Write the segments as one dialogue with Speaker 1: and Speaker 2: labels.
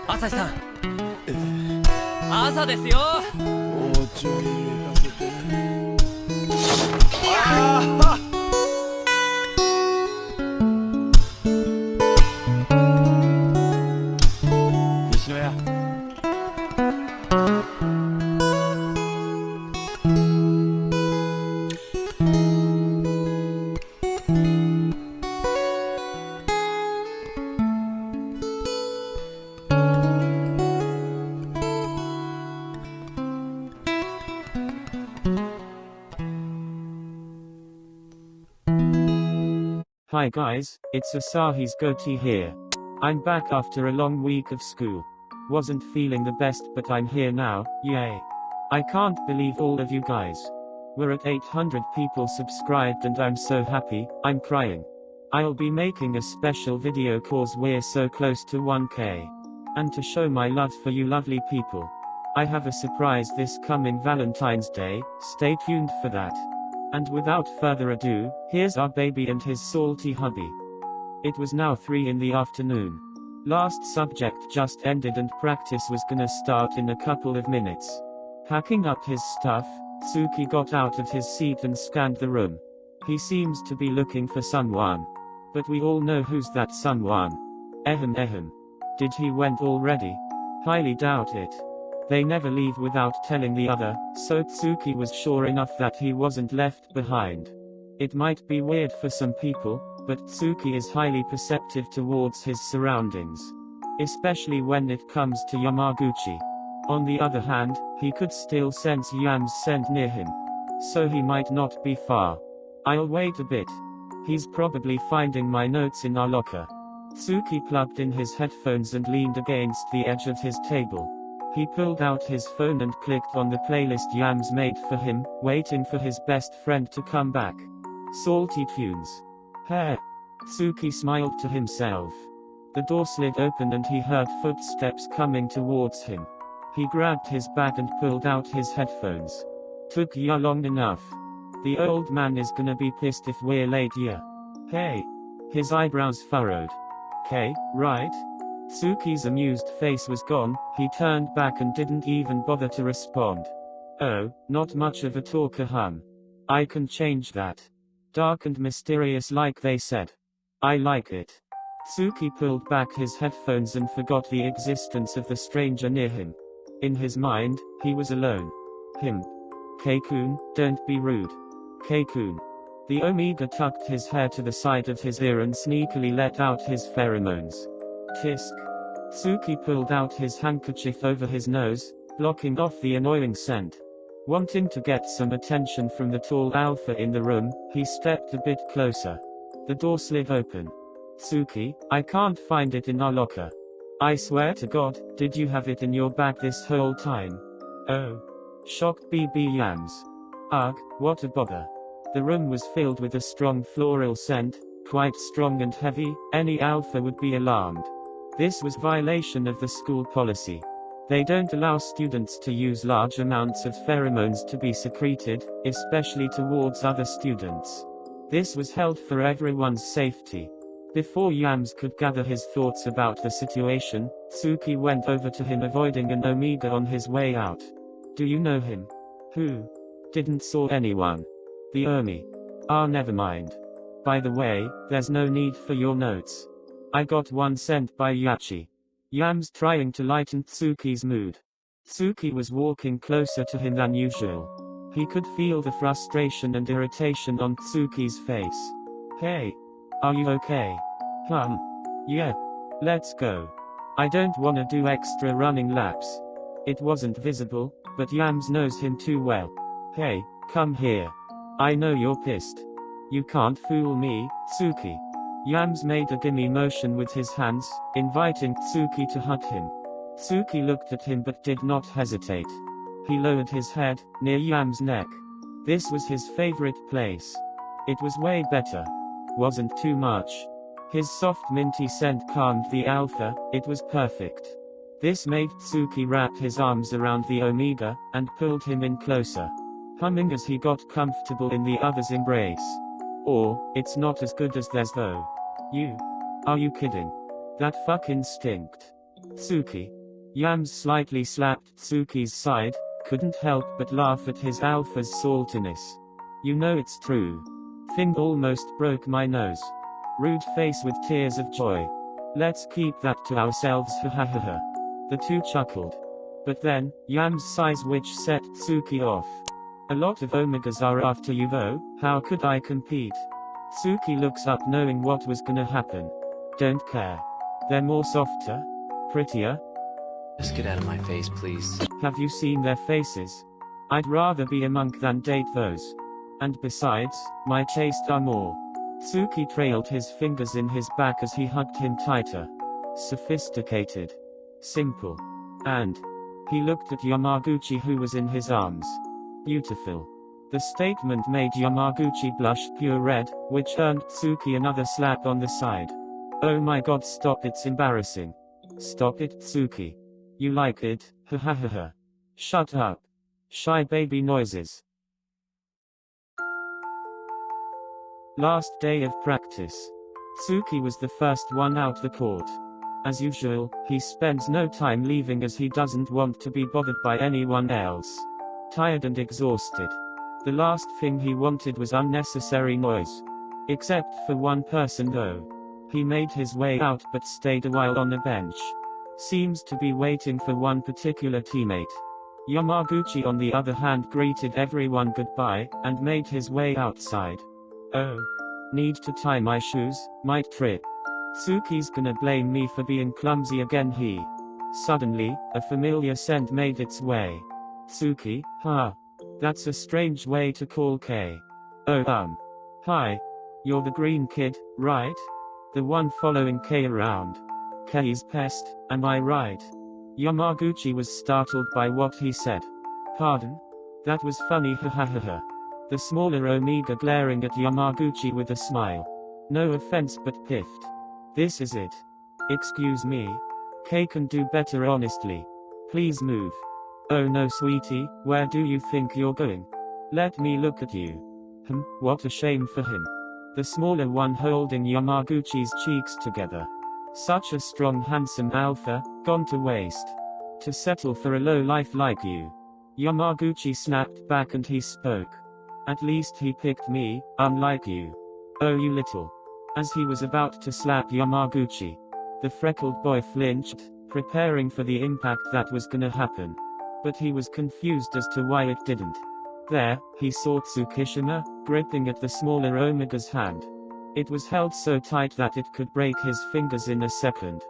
Speaker 1: 朝日さん、朝ですよ。
Speaker 2: もうちょい寝かせて。ああ。西野屋。
Speaker 3: Hi guys, it's Asahi's goatee here. I'm back after a long week of school. Wasn't feeling the best, but I'm here now, yay. I can't believe all of you guys. We're at 800 people subscribed and I'm so happy, I'm crying. I'll be making a special video cause we're so close to 1k. And to show my love for you lovely people, I have a surprise this coming Valentine's Day, stay tuned for that. And without further ado, here's our baby and his salty hubby. It was now 3 in the afternoon. Last subject just ended and practice was gonna start in a couple of minutes. Packing up his stuff, Tsuki got out of his seat and scanned the room. He seems to be looking for someone. But we all know who's that someone. Ehem. Did he went already? Highly doubt it. They never leave without telling the other, so Tsuki was sure enough that he wasn't left behind. It might be weird for some people, but Tsuki is highly perceptive towards his surroundings. Especially when it comes to Yamaguchi. On the other hand, he could still sense Yam's scent near him. So he might not be far. I'll wait a bit. He's probably finding my notes in our locker. Tsuki plugged in his headphones and leaned against the edge of his table. He pulled out his phone and clicked on the playlist Yams made for him, waiting for his best friend to come back. Salty tunes. Hey. Tsuki smiled to himself. The door slid open and he heard footsteps coming towards him. He grabbed his bag and pulled out his headphones. Took ya long enough. The old man is gonna be pissed if we're late, yeah. Hey. His eyebrows furrowed. Okay, right? Tsuki's amused face was gone, he turned back and didn't even bother to respond. Oh, not much of a talker, hum. I can change that. Dark and mysterious like they said. I like it. Tsuki pulled back his headphones and forgot the existence of the stranger near him. In his mind, he was alone. Him. Keikun, don't be rude. Keikun. The Omega tucked his hair to the side of his ear and sneakily let out his pheromones. Tisk. Tsuki pulled out his handkerchief over his nose, blocking off the annoying scent. Wanting to get some attention from the tall alpha in the room, he stepped a bit closer. The door slid open. Tsuki, I can't find it in our locker. I swear to God, did you have it in your bag this whole time? Oh. Shocked BB Yams. Ugh, what a bother. The room was filled with a strong floral scent, quite strong and heavy, any alpha would be alarmed. This was violation of the school policy. They don't allow students to use large amounts of pheromones to be secreted, especially towards other students. This was held for everyone's safety. Before Yams could gather his thoughts about the situation, Tsuki went over to him, avoiding an Omega on his way out. Do you know him? Who? Didn't saw anyone. The Omi. Ah, never mind. By the way, there's no need for your notes. I got one sent by Yachi. Yams trying to lighten Tsuki's mood. Tsuki was walking closer to him than usual. He could feel the frustration and irritation on Tsuki's face. Hey. Are you okay? Yeah. Let's go. I don't wanna do extra running laps. It wasn't visible, but Yams knows him too well. Hey, come here. I know you're pissed. You can't fool me, Tsuki. Yams made a gimme motion with his hands, inviting Tsuki to hug him. Tsuki looked at him but did not hesitate. He lowered his head, near Yams' neck. This was his favorite place. It was way better. Wasn't too much. His soft minty scent calmed the alpha, it was perfect. This made Tsuki wrap his arms around the Omega, and pulled him in closer. Humming as he got comfortable in the other's embrace. Or, it's not as good as theirs though. Are you kidding? That fucking stinked. Tsuki. Yams slightly slapped Tsuki's side, couldn't help but laugh at his alpha's saltiness. You know it's true. Thing almost broke my nose. Rude face with tears of joy. Let's keep that to ourselves, ha ha ha ha. The two chuckled. But then, Yam's size which set Tsuki off. A lot of omegas are after you though, how could I compete? Tsuki looks up knowing what was gonna happen. Don't care. They're more softer? Prettier?
Speaker 1: Just get out of my face, please.
Speaker 3: Have you seen their faces? I'd rather be a monk than date those. And besides, my taste are more. Tsuki trailed his fingers in his back as he hugged him tighter. Sophisticated. Simple. And he looked at Yamaguchi who was in his arms. Beautiful. The statement made Yamaguchi blush pure red, which earned Tsuki another slap on the side. Oh my god, stop, it's embarrassing. Stop it, Tsuki. You like it, ha ha ha ha. Shut up. Shy baby noises. Last day of practice. Tsuki was the first one out the court. As usual, he spends no time leaving as he doesn't want to be bothered by anyone else. Tired and exhausted. The last thing he wanted was unnecessary noise. Except for one person though. He made his way out but stayed a while on a bench. Seems to be waiting for one particular teammate. Yamaguchi on the other hand greeted everyone goodbye, and made his way outside. Oh. Need to tie my shoes, might trip. Tsuki's gonna blame me for being clumsy again Suddenly, a familiar scent made its way. Tsuki, huh? That's a strange way to call K. Oh hi. You're the green kid, right? The one following K around. K's pest, am I right? Yamaguchi was startled by what he said. Pardon? That was funny, ha ha ha ha. The smaller Omega glaring at Yamaguchi with a smile. No offense but piffed. This is it. Excuse me? K can do better honestly. Please move. Oh no sweetie, where do you think you're going? Let me look at you. What a shame for him. The smaller one holding Yamaguchi's cheeks together. Such a strong handsome alpha, gone to waste. To settle for a low life like you. Yamaguchi snapped back and he spoke. At least he picked me, unlike you. Oh you little. As he was about to slap Yamaguchi. The freckled boy flinched, preparing for the impact that was gonna happen. But he was confused as to why it didn't. There, he saw Tsukishima, gripping at the smaller Omega's hand. It was held so tight that it could break his fingers in a second.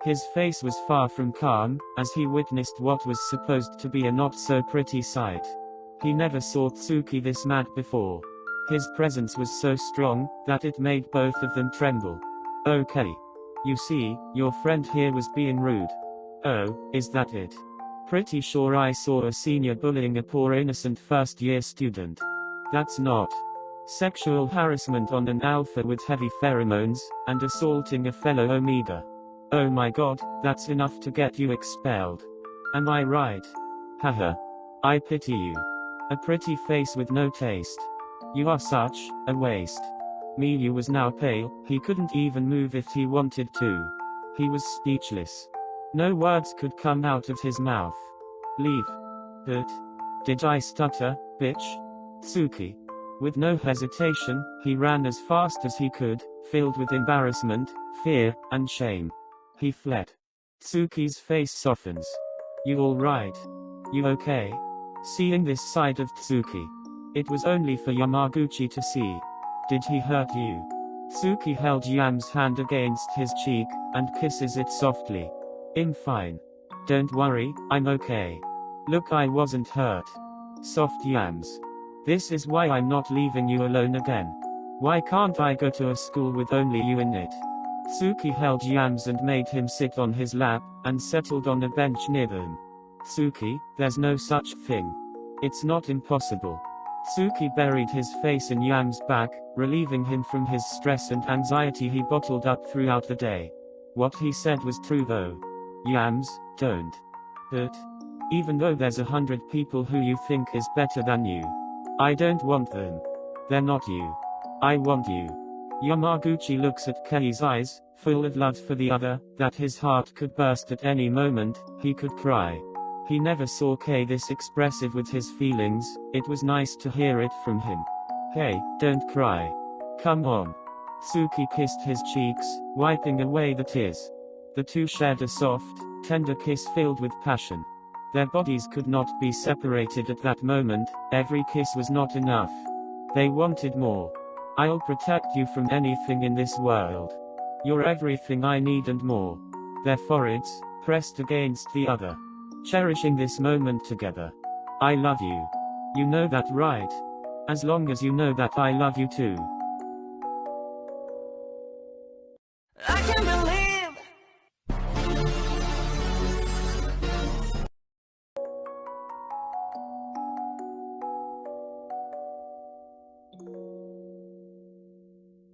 Speaker 3: His face was far from calm, as he witnessed what was supposed to be a not-so-pretty sight. He never saw Tsuki this mad before. His presence was so strong, that it made both of them tremble. Okay. You see, your friend here was being rude. Oh, is that it? Pretty sure I saw a senior bullying a poor innocent first-year student. That's not sexual harassment on an alpha with heavy pheromones, and assaulting a fellow Omega. Oh my god, that's enough to get you expelled. Am I right? Haha. I pity you. A pretty face with no taste. You are such a waste. Miyu was now pale, he couldn't even move if he wanted to. He was speechless. No words could come out of his mouth. Leave. But did I stutter, bitch? Tsuki. With no hesitation, he ran as fast as he could, filled with embarrassment, fear, and shame. He fled. Tsuki's face softens. You alright? You okay? Seeing this side of Tsuki. It was only for Yamaguchi to see. Did he hurt you? Tsuki held Yam's hand against his cheek, and kisses it softly. I'm fine. Don't worry, I'm okay. Look, I wasn't hurt. Soft Yams. This is why I'm not leaving you alone again. Why can't I go to a school with only you in it? Tsuki held Yams and made him sit on his lap, and settled on a bench near them. Tsuki, there's no such thing. It's not impossible. Tsuki buried his face in Yam's back, relieving him from his stress and anxiety he bottled up throughout the day. What he said was true though. Yams, don't. But even though there's 100 people who you think is better than you, I don't want them. They're not you. I want you. Yamaguchi looks at Kei's eyes, full of love for the other, that his heart could burst at any moment, he could cry. He never saw Kei this expressive with his feelings, it was nice to hear it from him. Hey, don't cry. Come on. Tsuki kissed his cheeks, wiping away the tears. The two shared a soft, tender kiss filled with passion. Their bodies could not be separated at that moment, every kiss was not enough. They wanted more. I'll protect you from anything in this world. You're everything I need and more. Their foreheads pressed against the other, cherishing this moment together. I love you. You know that, right? As long as you know that I love you too.
Speaker 4: I can't